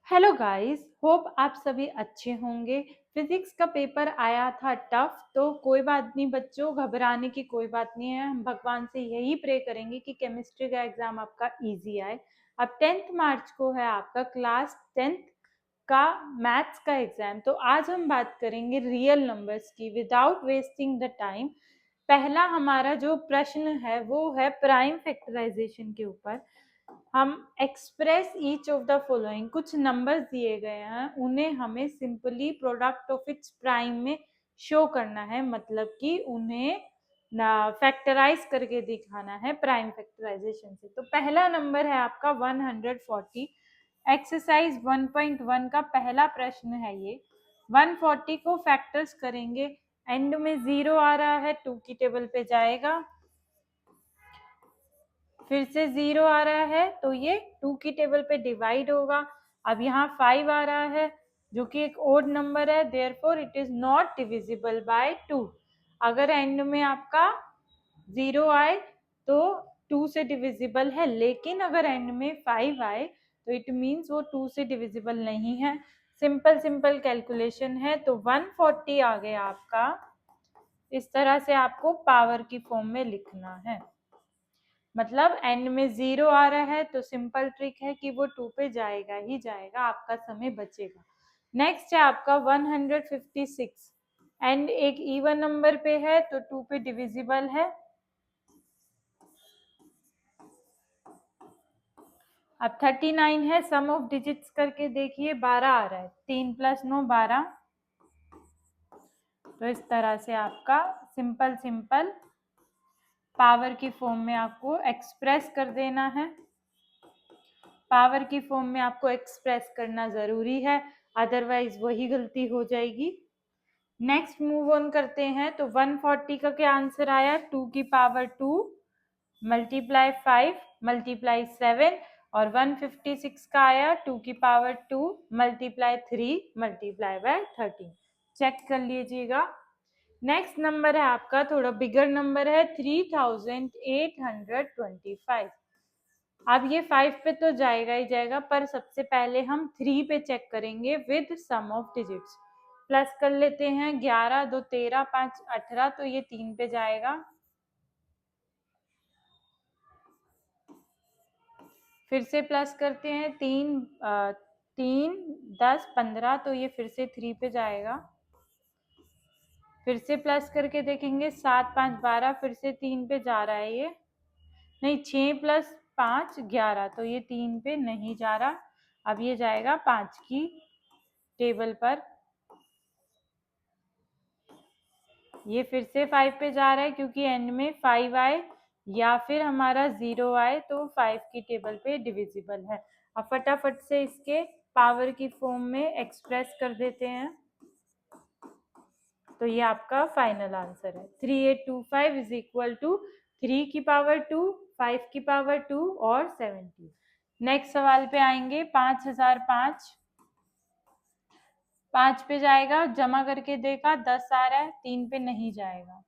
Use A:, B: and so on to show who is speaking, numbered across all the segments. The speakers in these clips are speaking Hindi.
A: हेलो गाइस, होप आप सभी अच्छे होंगे। फिजिक्स का पेपर आया था टफ, तो कोई बात नहीं बच्चों, घबराने की कोई बात नहीं है। हम भगवान से यही प्रे करेंगे कि केमिस्ट्री का एग्जाम आपका इजी आए। अब 10th मार्च को है आपका क्लास 10th का मैथ्स का एग्जाम। तो आज हम बात करेंगे रियल नंबर्स की विदाउट वेस्टिंग द टाइम। पहला हमारा जो प्रश्न है वो है प्राइम फैक्टराइजेशन के ऊपर। हम express each of the following, कुछ नंबर्स दिए गए हैं, उन्हें हमें simply product of its prime में शो करना है, मतलब कि उन्हें ना फैक्टराइज करके दिखाना है प्राइम फैक्टराइजेशन से। तो पहला नंबर है आपका 140। एक्सरसाइज 1.1 का पहला प्रश्न है ये। 140 को फैक्टर्स करेंगे, एंड में 0 आ रहा है, 2 की टेबल पे जाएगा, फिर से 0 आ रहा है तो ये 2 की टेबल पे डिवाइड होगा। अब यहाँ 5 आ रहा है जो कि एक ओड नंबर है, therefore it is not divisible by 2। अगर एंड में आपका 0 आए तो 2 से डिविजिबल है, लेकिन अगर एंड में 5 आए तो इट मीन्स वो 2 से डिविजिबल नहीं है। सिंपल सिंपल कैलकुलेशन है। तो 140 आ गया आपका। इस तरह से आपको पावर की फॉर्म में लिखना है, मतलब एंड में 0 आ रहा है तो सिंपल ट्रिक है कि वो 2 पे जाएगा ही जाएगा, आपका समय बचेगा। नेक्स्ट है आपका 156। एंड एक इवन नंबर पे है तो 2 पे डिविजिबल है। अब 39 है, सम ऑफ डिजिट्स करके देखिए, 12 आ रहा है, 3 + 9 12। तो इस तरह से आपका सिंपल सिंपल पावर की फॉर्म में आपको एक्सप्रेस कर देना है। पावर की फॉर्म में आपको एक्सप्रेस करना जरूरी है, अदरवाइज वही गलती हो जाएगी। नेक्स्ट मूव ऑन करते हैं। तो 140 का क्या आंसर आया, 2 की पावर 2 मल्टीप्लाई 5 मल्टीप्लाई 7, और 156 का आया 2 की power 2 multiply 3 multiply by 13। Check कर लीजिएगा। नेक्स्ट नंबर है आपका थोड़ा बिगर नंबर है, 3825। अब ये 5 पे तो जाएगा ही जाएगा, पर सबसे पहले हम 3 पे चेक करेंगे with sum of digits. Plus कर लेते हैं, 11 2 13 5 18, तो ये 3 पे जाएगा। फिर से प्लस करते हैं, 3 10 15, तो ये फिर से 3 पे जाएगा। फिर से प्लस करके देखेंगे, 7 5 12, फिर से 3 पे जा रहा है ये, नहीं 6 + 5 11, तो ये 3 पे नहीं जा रहा। अब ये जाएगा 5 की टेबल पर। ये फिर से 5 पे जा रहा है क्योंकि एंड में 5 आए या फिर हमारा 0 आए तो 5 की टेबल पे डिविजिबल है। अब फटाफट से इसके पावर की फॉर्म में एक्सप्रेस कर देते हैं। तो ये आपका फाइनल आंसर है, 3825 इज इक्वल टू 3 की पावर 2 5 की पावर 2 और 70। नेक्स्ट सवाल पे आएंगे, 5005। 5 पे जाएगा, जमा करके देखा 10 आ रहा है, 3 पे नहीं जाएगा।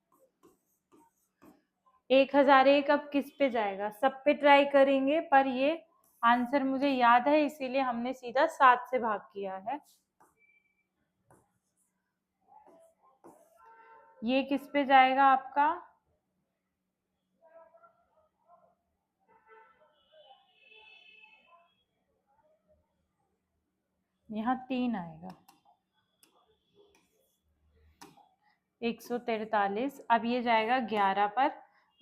A: 1001 अब किस पे जाएगा, सब पे ट्राई करेंगे, पर ये आंसर मुझे याद है इसीलिए हमने सीधा 7 से भाग किया है। ये किस पे जाएगा आपका, यहाँ 3 आएगा, 143। अब ये जाएगा 11 पर,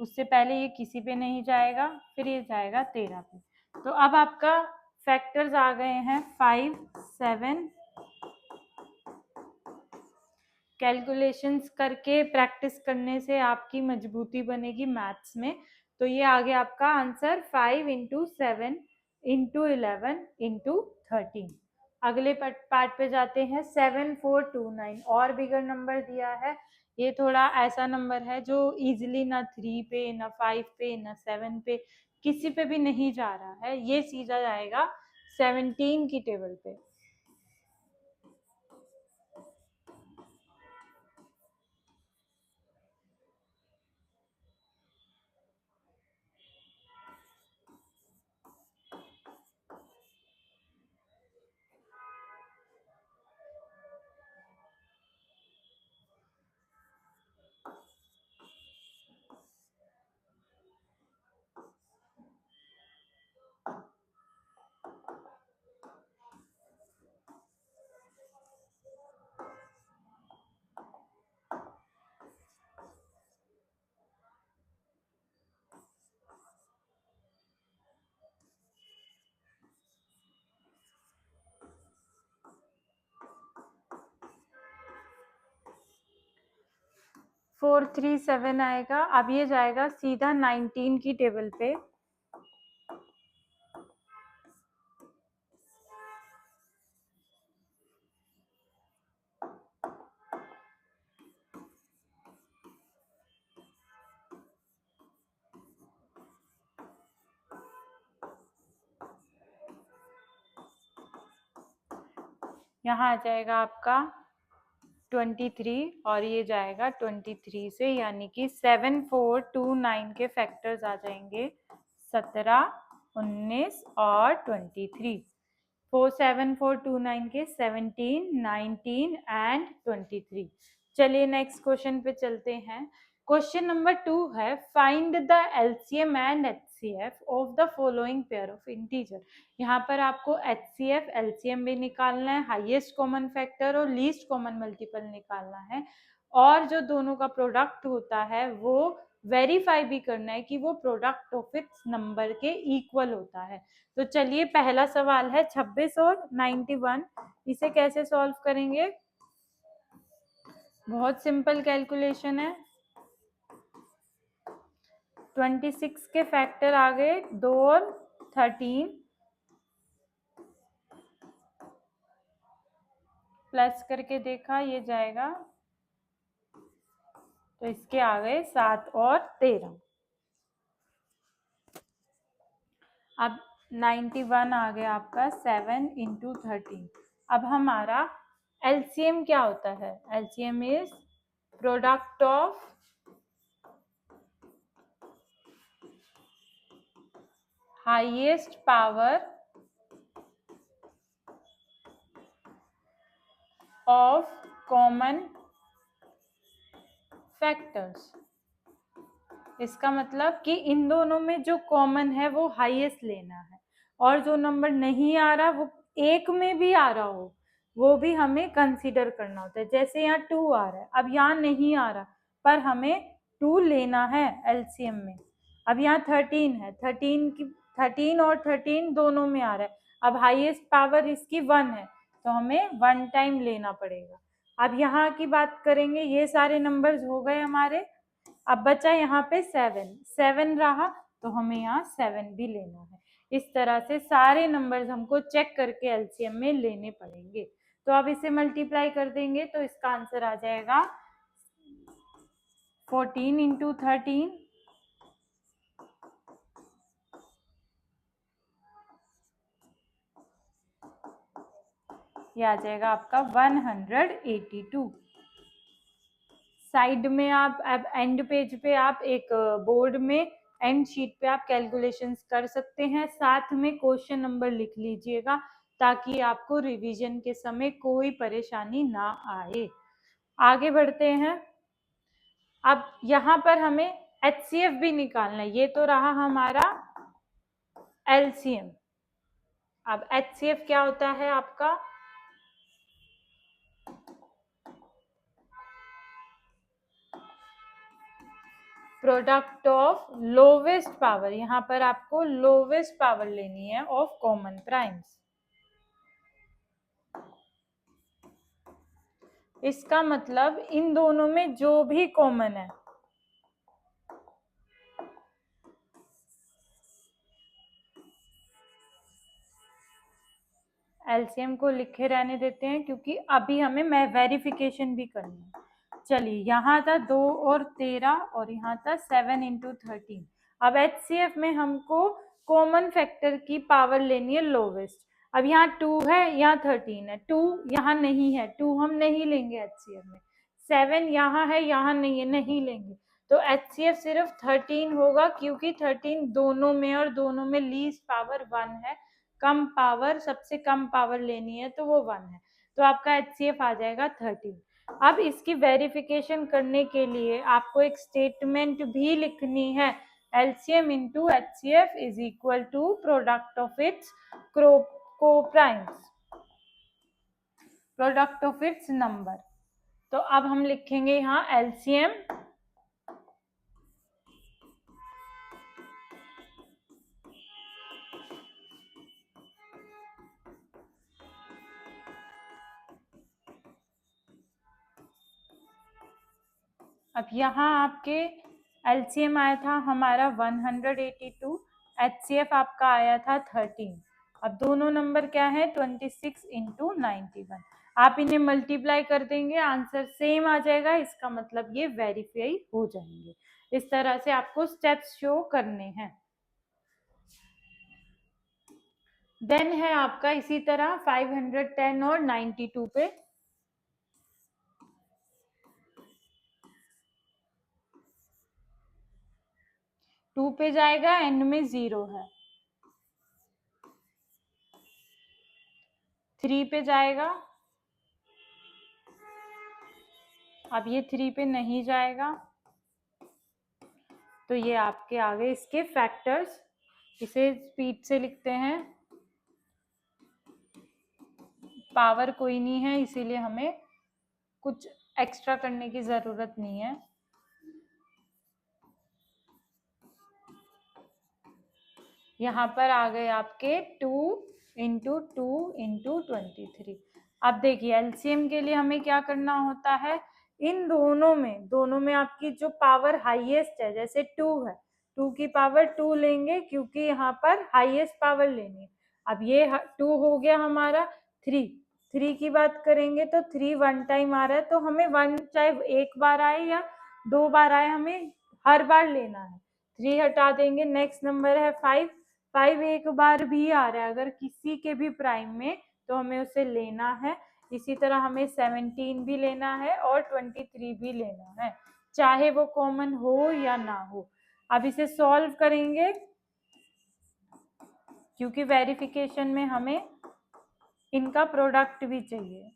A: उससे पहले ये किसी पे नहीं जाएगा, फिर ये जाएगा 13 पे। तो अब आपका फैक्टर्स आ गए हैं 5 7। कैलकुलेशंस करके प्रैक्टिस करने से आपकी मजबूती बनेगी मैथ्स में। तो ये आ गया आपका आंसर 5 × 7 × 11 × 13। अगले पार्ट पे जाते हैं, 7429, और बिगर नंबर दिया है। ये थोड़ा ऐसा नंबर है जो इजीली ना 3 पे ना 5 पे ना 7 पे किसी पे भी नहीं जा रहा है, ये सीधा जाएगा 17 की टेबल पे। 437 आएगा। अब ये जाएगा सीधा 19 की टेबल पे। यहाँ आ जाएगा आपका 23 और ये जाएगा 23 से, यानी कि 7429 के फैक्टर्स आ जाएंगे 17, 19 और 23। 47429 के 17, 19 एंड 23। चलिए नेक्स्ट क्वेश्चन पे चलते हैं। क्वेश्चन नंबर 2 है, find the LCM and HCF of the following pair of integer. यहाँ पर आपको एचसीएफ एलसीएम भी निकालना है, हाईएस्ट कॉमन फैक्टर और लीस्ट कॉमन मल्टीपल निकालना है, और जो दोनों का प्रोडक्ट होता है वो वेरीफाई भी करना है कि वो प्रोडक्ट ऑफ इट्स नंबर के इक्वल होता है। तो चलिए पहला सवाल है 26 और 91, इसे कैसे सॉल्व करेंगे? बहुत सिंपल कैलकुलेशन है। 26 के फैक्टर आ गए 2 और 13, प्लस करके देखा ये जाएगा, तो इसके आ गए 7 और 13। अब 91 आ गया आपका 7 इंटू 13। अब हमारा एलसीएम क्या होता है? LCM is product of highest power of common factors. इसका मतलब कि इन दोनों में जो कॉमन है वो हाईएस्ट लेना है, और जो नंबर नहीं आ रहा वो एक में भी आ रहा हो वो भी हमें कंसीडर करना होता है। जैसे यहाँ 2 आ रहा है, अब यहाँ नहीं आ रहा पर हमें 2 लेना है एलसीएम में। अब यहाँ 13 है, 13 और 13 दोनों में आ रहा है, अब हाईएस्ट पावर इसकी 1 है तो हमें 1 टाइम लेना पड़ेगा। अब यहाँ की बात करेंगे, ये सारे नंबर्स हो गए हमारे, अब बचा यहाँ पे 7 रहा तो हमें यहाँ 7 भी लेना है। इस तरह से सारे नंबर्स हमको चेक करके एलसीएम में लेने पड़ेंगे। तो अब इसे मल्टीप्लाई कर देंगे तो इसका आंसर आ जाएगा 14 इंटू 13, ये आ जाएगा आपका 182। साइड में आप अब एंड पेज पे आप एक बोर्ड में एंड शीट पे आप कैलकुलेशंस कर सकते हैं, साथ में क्वेश्चन नंबर लिख लीजिएगा ताकि आपको रिवीजन के समय कोई परेशानी ना आए। आगे बढ़ते हैं। अब यहाँ पर हमें एचसीएफ भी निकालना है, ये तो रहा हमारा एलसीएम। अब एचसीएफ क्या होता है आपका? प्रोडक्ट ऑफ लोवेस्ट पावर, यहाँ पर आपको लोवेस्ट पावर लेनी है ऑफ कॉमन प्राइम्स। इसका मतलब इन दोनों में जो भी कॉमन है, एलसीएम को लिखे रहने देते हैं क्योंकि अभी हमें वेरिफिकेशन भी करनी है। चलिए यहाँ था 2 और 13 और यहाँ था 7 इंटू 13। अब एचसीएफ में हमको कॉमन फैक्टर की पावर लेनी है लोवेस्ट। अब यहाँ 2 है, यहाँ 13 है, 2 यहाँ नहीं है, 2 हम नहीं लेंगे एचसीएफ में। 7 यहाँ है, यहाँ नहीं है, नहीं लेंगे। तो एचसीएफ सिर्फ 13 होगा क्योंकि 13 दोनों में और दोनों में लीस्ट पावर 1 है, कम पावर, सबसे कम पावर लेनी है तो वो 1 है। तो आपका एचसीएफ आ जाएगा 13। अब इसकी वेरिफिकेशन करने के लिए आपको एक स्टेटमेंट भी लिखनी है, LCM into HCF is equal to product of its coprimes, product of its number. तो अब हम लिखेंगे यहाँ एलसीएम अब यहाँ आपके LCM आया था हमारा 182, HCF आपका आया था 13। अब दोनों नंबर क्या है 26 इंटू 91। आप इन्हें मल्टीप्लाई कर देंगे, आंसर सेम आ जाएगा, इसका मतलब ये वेरीफाई हो जाएंगे। इस तरह से आपको स्टेप्स शो करने हैं। देन है आपका इसी तरह 510 और 92 पे। 2 पे जाएगा, एंड में 0 है। 3 पे जाएगा, अब ये 3 पे नहीं जाएगा, तो ये आपके आगे इसके फैक्टर्स। इसे स्पीड से लिखते हैं, पावर कोई नहीं है इसीलिए हमें कुछ एक्स्ट्रा करने की जरूरत नहीं है। यहाँ पर आ गए आपके 2 इंटू 2 इंटू 23। अब देखिए एलसीएम के लिए हमें क्या करना होता है, इन दोनों में आपकी जो पावर हाईएस्ट है, जैसे 2 है, 2 की पावर 2 लेंगे क्योंकि यहाँ पर हाईएस्ट पावर लेनी है। अब ये 2 हो गया हमारा। 3 की बात करेंगे तो 3 1 टाइम आ रहा है, तो हमें 1 चाहे एक बार आए या 2 बार आए, हमें हर बार लेना है। 3 हटा देंगे, नेक्स्ट नंबर है 5 एक बार भी आ रहा है अगर किसी के भी प्राइम में, तो हमें उसे लेना है। इसी तरह हमें 17 भी लेना है और 23 भी लेना है, चाहे वो कॉमन हो या ना हो। अब इसे सॉल्व करेंगे क्योंकि वेरिफिकेशन में हमें इनका प्रोडक्ट भी चाहिए।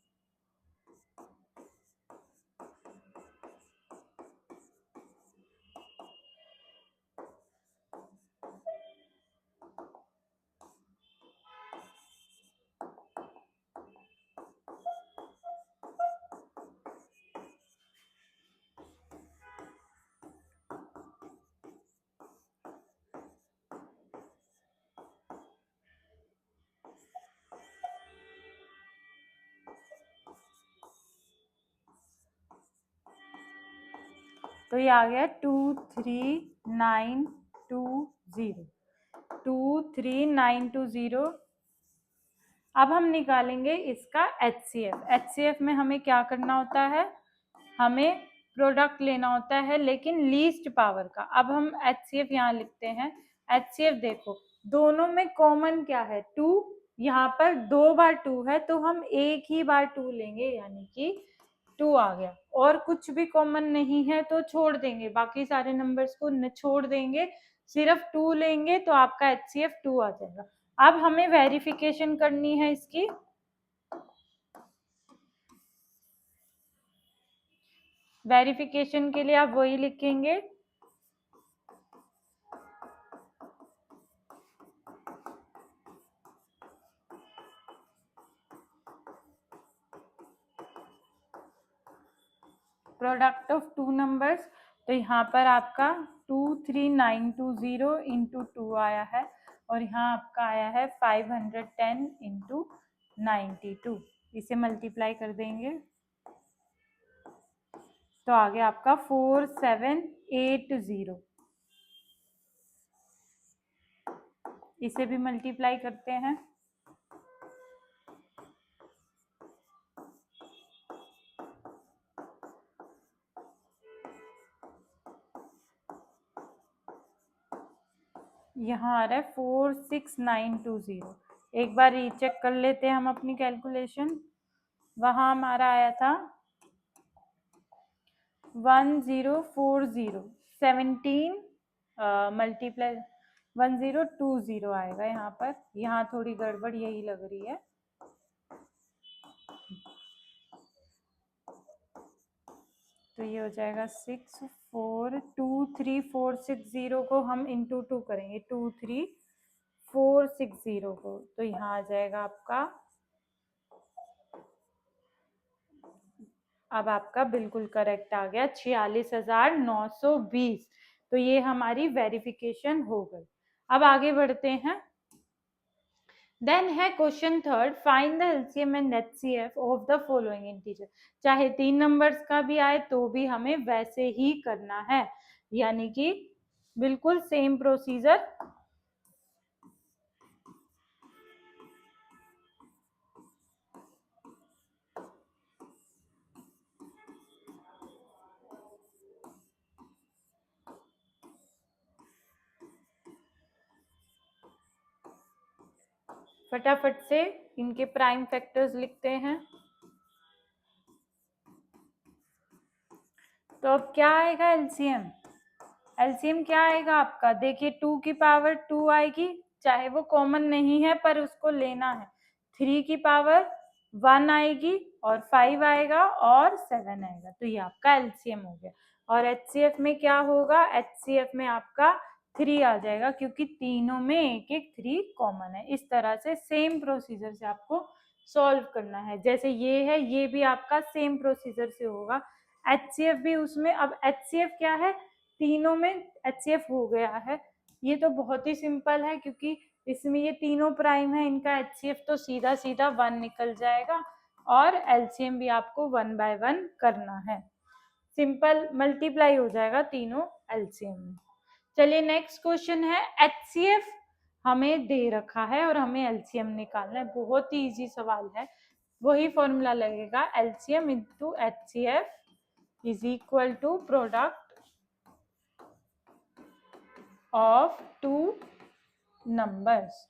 A: तो ये आ गया 23920, 23920। अब हम निकालेंगे इसका HCF। HCF में हमें क्या करना होता है, हमें प्रोडक्ट लेना होता है लेकिन लीस्ट पावर का। अब हम HCF यहाँ लिखते हैं। HCF देखो दोनों में कॉमन क्या है 2, यहाँ पर 2 बार 2 है तो हम एक ही बार 2 लेंगे, यानी कि 2 आ गया। और कुछ भी कॉमन नहीं है तो छोड़ देंगे, बाकी सारे नंबर्स को छोड़ देंगे, सिर्फ 2 लेंगे तो आपका HCF 2 आ जाएगा। अब हमें वेरिफिकेशन करनी है इसकी। वेरिफिकेशन के लिए आप वही लिखेंगे, प्रोडक्ट ऑफ 2 नंबर्स। तो यहाँ पर आपका 23920 इंटू 2 आया है और यहाँ आपका आया है 510 इंटू 92। इसे मल्टीप्लाई कर देंगे तो आ गया आपका 4780। इसे भी मल्टीप्लाई करते हैं, यहाँ आ रहा है 46920। एक बार रीचेक कर लेते हैं हम अपनी कैलकुलेशन। वहाँ हमारा आया था 1040, 17 मल्टीप्लाई 1020 आएगा यहाँ पर। यहाँ थोड़ी गड़बड़ यही लग रही है, तो ये हो जाएगा 642340 को हम इंटू 2 करेंगे, 23460 को, तो यहाँ आ जाएगा आपका। अब आपका बिल्कुल करेक्ट आ गया 46,920। तो ये हमारी वेरिफिकेशन हो गई। अब आगे बढ़ते हैं। देन है question third, find the LCM and HCF of the following integer. चाहे 3 नंबर्स का भी आए तो भी हमें वैसे ही करना है, यानी कि बिल्कुल सेम प्रोसीजर। फटाफट से इनके प्राइम फैक्टर्स लिखते हैं। तो अब क्या आएगा एलसीएम? एलसीएम क्या आएगा आपका? देखिए 2 की पावर 2 आएगी, चाहे वो कॉमन नहीं है पर उसको लेना है। 3 की पावर 1 आएगी और 5 आएगा और 7 आएगा, तो ये आपका एलसीएम हो गया। और एचसीएफ में क्या होगा? एचसीएफ में आपका 3 आ जाएगा, क्योंकि तीनों में एक एक 3 कॉमन है। इस तरह से सेम प्रोसीजर से आपको सॉल्व करना है। जैसे ये है, ये भी आपका सेम प्रोसीजर से होगा। एचसीएफ भी उसमें, अब एचसीएफ क्या है? तीनों में एचसीएफ हो गया है। ये तो बहुत ही सिंपल है, क्योंकि इसमें ये तीनों प्राइम है, इनका एचसीएफ तो सीधा सीधा 1 निकल जाएगा और एलसीएम भी आपको 1 बाय 1 करना है। सिंपल मल्टीप्लाई हो जाएगा तीनों एलसीएम में। चलिए नेक्स्ट क्वेश्चन है, एचसीएफ हमें दे रखा है और हमें एलसीएम निकालना है। बहुत ही इजी सवाल है। वही फॉर्मूला लगेगा, LCM into HCF is equal to product of two numbers।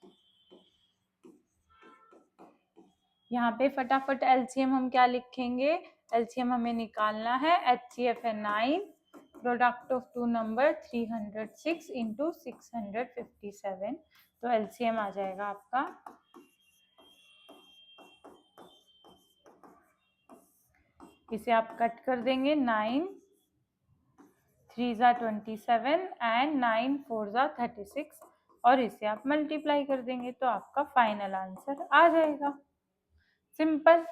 A: यहाँ पे फटाफट एलसीएम हम क्या लिखेंगे? एलसीएम हमें निकालना है, एचसीएफ है 9, product of two number 306 into 657, तो एलसीएम आ जाएगा आपका, इसे आप कट कर देंगे, 9 3 ज़ा 27 एंड 9 4 ज़ा 36, और इसे आप मल्टीप्लाई कर देंगे तो आपका फाइनल आंसर आ जाएगा। सिंपल।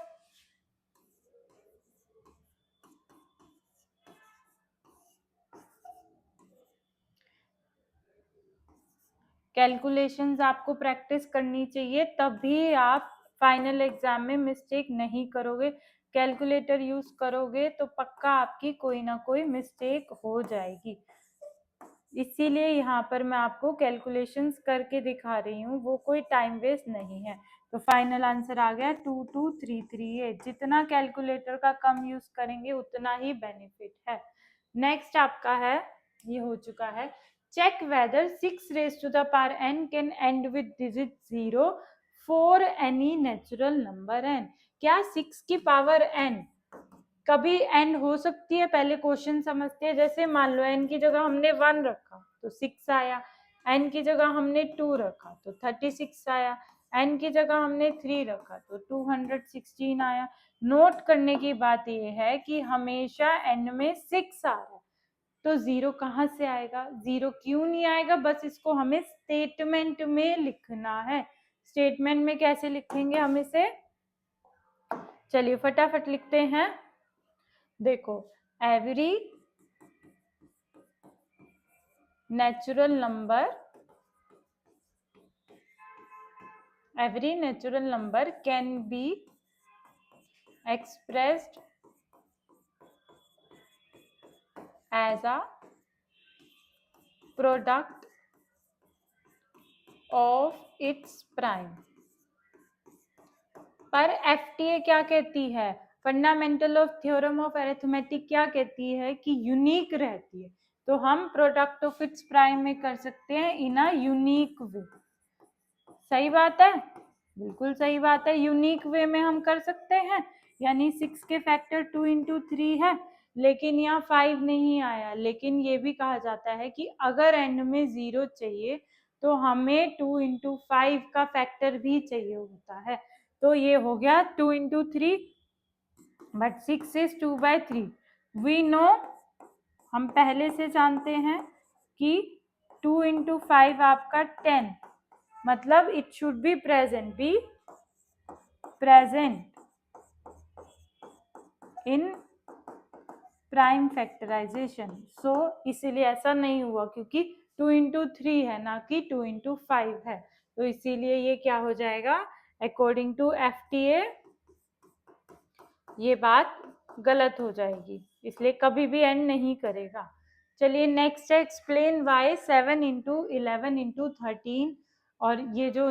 A: कैलकुलेशंस आपको प्रैक्टिस करनी चाहिए, तभी आप फाइनल एग्जाम में मिस्टेक नहीं करोगे। कैलकुलेटर यूज करोगे तो पक्का आपकी कोई ना कोई मिस्टेक हो जाएगी। इसीलिए यहाँ पर मैं आपको कैलकुलेशंस करके दिखा रही हूँ, वो कोई टाइम वेस्ट नहीं है। तो फाइनल आंसर आ गया 2238। जितना कैलकुलेटर का कम यूज करेंगे उतना ही बेनिफिट है। नेक्स्ट आपका है, ये हो चुका है, check whether 6 raised to the power n can end with digit 0 for any natural number n। क्या 6 की पावर n कभी एंड हो सकती है? पहले क्वेश्चन समझते हैं। जैसे मान लो एन की जगह हमने 1 रखा तो 6 आया, एन की जगह हमने 2 रखा तो 36 आया, एन की जगह हमने 3 रखा तो 216 आया। नोट करने की बात यह है कि हमेशा एन में 6 आ रहा है, तो 0 कहाँ से आएगा? 0 क्यों नहीं आएगा? बस इसको हमें स्टेटमेंट में लिखना है। स्टेटमेंट में कैसे लिखेंगे हम इसे? चलिए फटाफट लिखते हैं। देखो, every natural number can be expressed as a product of its prime। पर एफटीए क्या कहती है? Fundamental of theorem of arithmetic क्या कहती है? कि यूनिक रहती है। तो हम प्रोडक्ट ऑफ इट्स प्राइम में कर सकते हैं इन अ यूनिक वे। सही बात है, बिल्कुल सही बात है। यूनिक वे में हम कर सकते हैं, यानी 6 के फैक्टर 2 इंटू 3 है, लेकिन यहाँ 5 नहीं आया। लेकिन ये भी कहा जाता है कि अगर एंड में 0 चाहिए तो हमें 2 इंटू 5 का फैक्टर भी चाहिए होता है। तो ये हो गया 2 into 3, but 6 is 2 by 3। We know, हम पहले से जानते हैं कि 2 इंटू 5 आपका 10, मतलब it should be present in prime factorization. So इसीलिए ऐसा नहीं हुआ, क्योंकि 2 इंटू 3 है ना कि 2 इंटू 5 है। तो इसीलिए ये क्या हो जाएगा, अकॉर्डिंग टू FTA ये बात गलत हो जाएगी, इसलिए कभी भी एंड नहीं करेगा। चलिए नेक्स्ट है, एक्सप्लेन वाई 7 इंटू 11 इंटू 13 और ये जो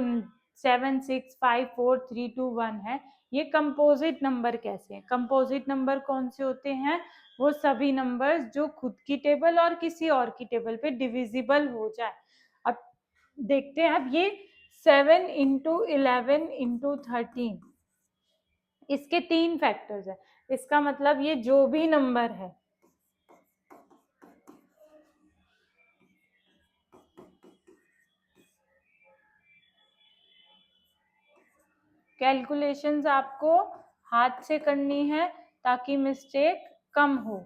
A: 7 6 5 4 3 2 1 है, ये कंपोजिट नंबर कैसे हैं? कंपोजिट नंबर कौन से होते हैं? वो सभी नंबर्स जो खुद की टेबल और किसी और की टेबल पे डिविजिबल हो जाए। अब देखते हैं, अब ये 7 इंटू 11 इंटू 13, इसके 3 फैक्टर्स है, इसका मतलब ये जो भी नंबर है कैलकुलेशंस आपको हाथ से करनी है ताकि मिस्टेक कम हो।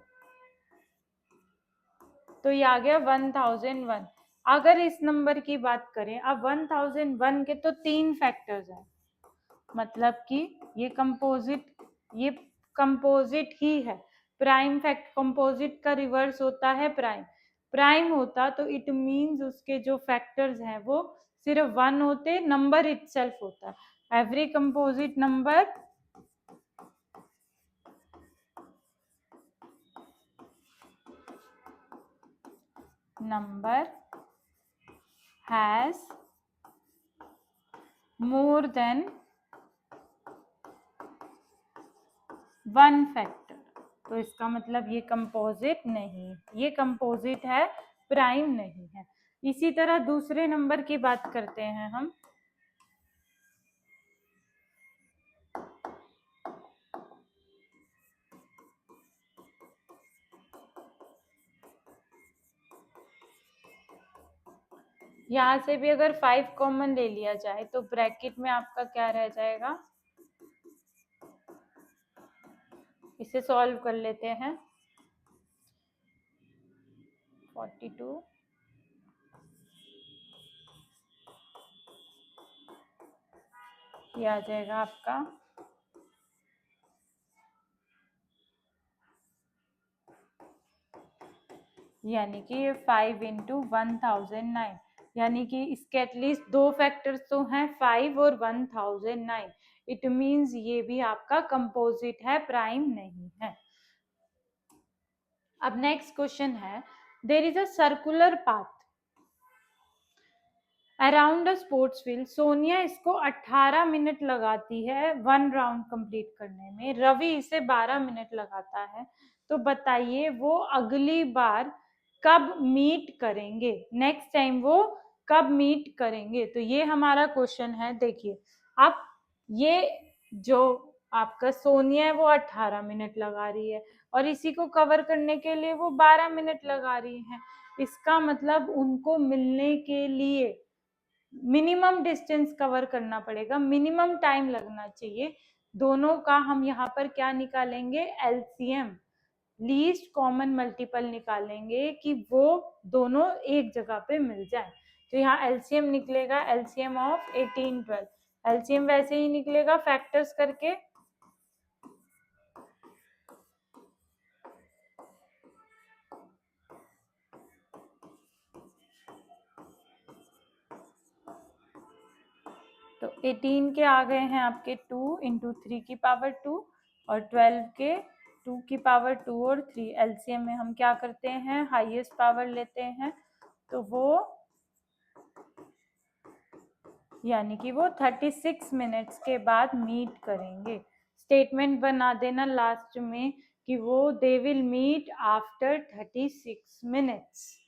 A: तो ये आ गया 1001। अगर इस नंबर की बात करें, अब 1001 के तो 3 फैक्टर्स हैं, मतलब कि ये कंपोजिट ही है। प्राइम फैक्ट, कंपोजिट का रिवर्स होता है प्राइम। प्राइम होता तो इट मींस उसके जो फैक्टर्स हैं वो सिर्फ 1 होते, नंबर इटसेल्फ होता है। Every composite number has more than 1 factor, तो इसका मतलब ये कंपोजिट नहीं, ये कंपोजिट है, प्राइम नहीं है। इसी तरह दूसरे नंबर की बात करते हैं हम। यहाँ से भी अगर 5 कॉमन ले लिया जाए तो ब्रैकेट में आपका क्या रह जाएगा, इसे सॉल्व कर लेते हैं। 42 ये आ जाएगा आपका यानी कि ये 5 इंटू 1009, यानी कि इसके एटलीस्ट 2 फैक्टर्स तो हैं, 5 और 1009। इट मींस ये भी आपका कंपोजिट है, प्राइम नहीं है। अब नेक्स्ट क्वेश्चन है, there is a circular path around a sports field. Sonia इसको 18 मिनट लगाती है 1 राउंड कंप्लीट करने में, रवि इसे 12 मिनट लगाता है। तो बताइए वो अगली बार कब मीट करेंगे, नेक्स्ट टाइम वो कब मीट करेंगे? तो ये हमारा क्वेश्चन है। देखिए अब ये जो आपका सोनिया है वो 18 मिनट लगा रही है और इसी को कवर करने के लिए वो 12 मिनट लगा रही है। इसका मतलब उनको मिलने के लिए मिनिमम डिस्टेंस कवर करना पड़ेगा, मिनिमम टाइम लगना चाहिए। दोनों का हम यहाँ पर क्या निकालेंगे, एलसीएम, लीस्ट कॉमन मल्टीपल निकालेंगे कि वो दोनों एक जगह पे मिल जाए। तो यहाँ एलसीएम निकलेगा, एलसीएम ऑफ 18 12। एलसीएम वैसे ही निकलेगा फैक्टर्स करके, तो 18 के आ गए हैं आपके 2 इंटू 3 की पावर 2 और 12 के 2 की पावर 2 और 3। एलसीएम में हम क्या करते हैं, हाईएस्ट पावर लेते हैं, तो वो यानी कि वो 36 मिनट्स के बाद मीट करेंगे। स्टेटमेंट बना देना लास्ट में कि वो they will meet after 36 minutes.